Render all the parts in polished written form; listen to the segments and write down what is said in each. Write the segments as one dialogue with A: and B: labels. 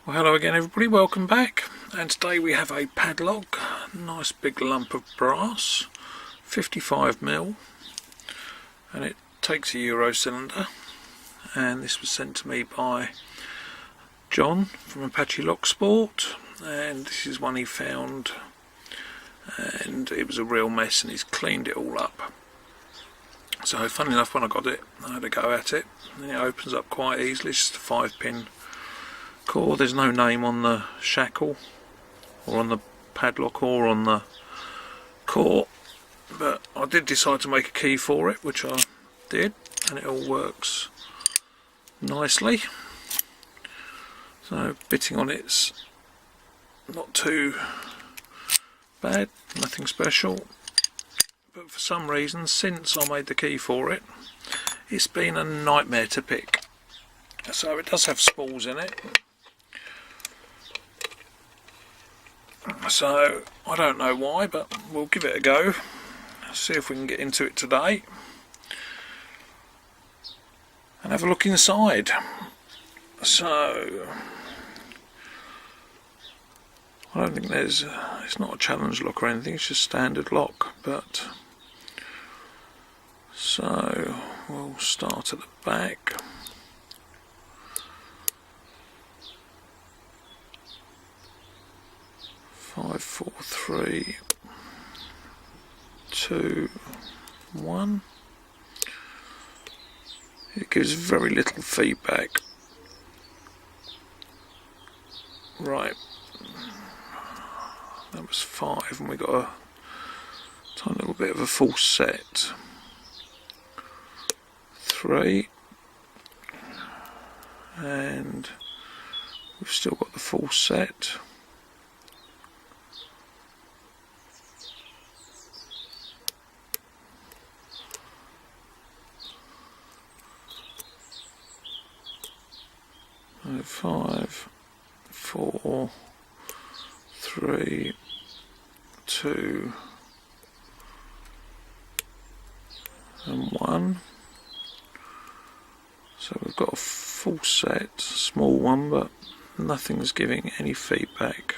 A: Well, hello again everybody, welcome back. And today we have a padlock, nice big lump of brass, 55mm, and it takes a Euro cylinder. And this was sent to me by John from Apache Locksport, and this is one he found, and it was a real mess and he's cleaned it all up. So funny enough, when I got it, I had a go at it, and it opens up quite easily. It's just a 5-pin core. There's no name on the shackle or on the padlock or on the core, but I did decide to make a key for it, which I did, and it all works nicely. So bitting on it's not too bad, nothing special, but for some reason since I made the key for it, it's been a nightmare to pick. So it does have spools in it. So I don't know why, but we'll give it a go, see if we can get into it today and have a look inside. So I don't think it's not a challenge lock or anything, it's just standard lock. But so we'll start at the back. Five, 4, 3, 2, 1. It gives very little feedback. Right, that was 5, and we got a tiny little bit of a false set. 3, and we've still got the false set. 5, 4, 3, 2, and 1. So we've got a full set, small one, but nothing's giving any feedback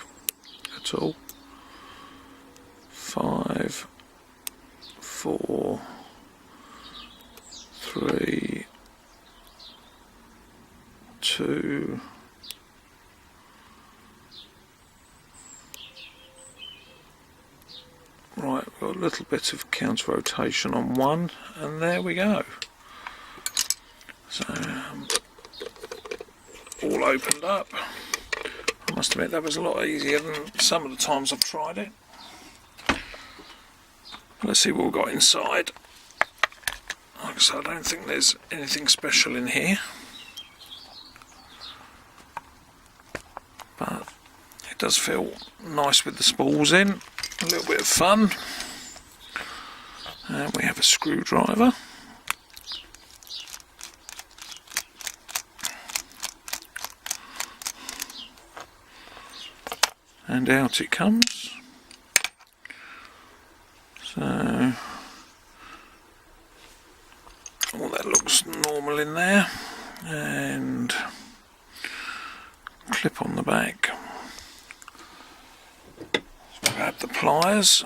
A: at all. 5, 4, 3, 2, right, we've got a little bit of counter rotation on 1, and there we go. So all opened up. I must admit that was a lot easier than some of the times I've tried it. Let's see what we've got inside. Like I said, I don't think there's anything special in here, but it does feel nice with the spools in. A little bit of fun. And we have a screwdriver. And out it comes. So all that looks normal in there, and clip on the back. Grab the pliers.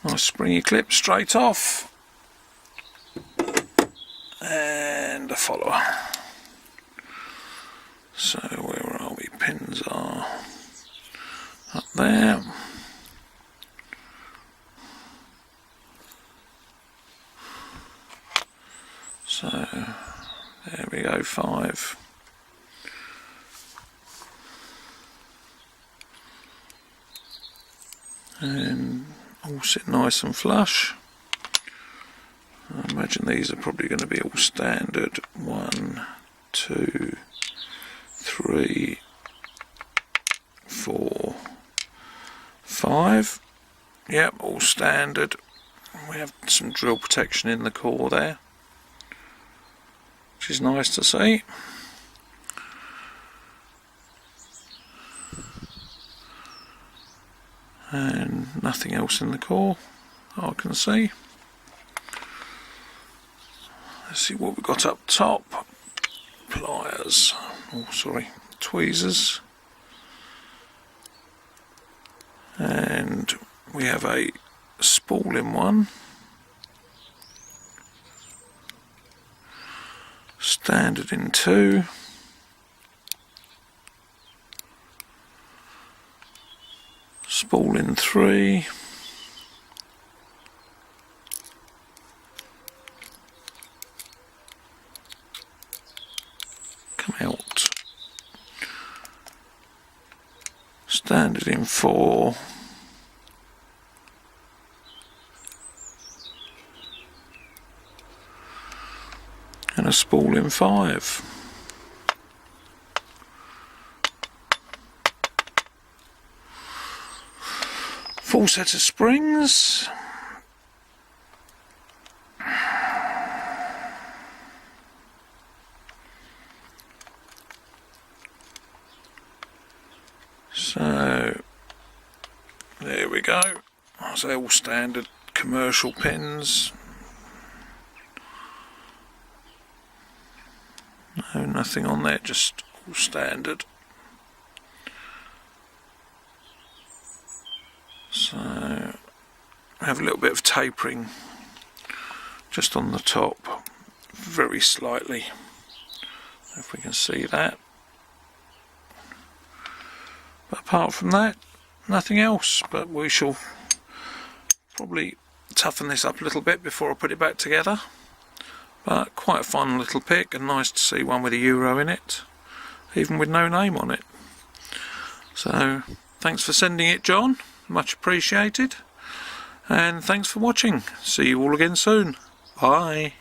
A: Nice springy clip straight off, and a follower. So where are we? Pins are up there. So there we go, 5. And all sit nice and flush. I imagine these are probably going to be all standard. 1, 2, 3, 4, 5. Yep, all standard. We have some drill protection in the core there, which is nice to see. And nothing else in the core. I can see. Let's see what we've got up top. Pliers, oh sorry, tweezers, and we have a spooling one, standard in 2, spool in 3, come out, standard in 4, and a spool in 5. Full set of springs. So there we go. So all standard commercial pins. No, nothing on there, just all standard. So have a little bit of tapering just on the top, very slightly, if we can see that. But apart from that, nothing else. But we shall probably toughen this up a little bit before I put it back together. But quite a fun little pick, and nice to see one with a euro in it, even with no name on it. So thanks for sending it, John, much appreciated, and thanks for watching. See you all again soon. Bye.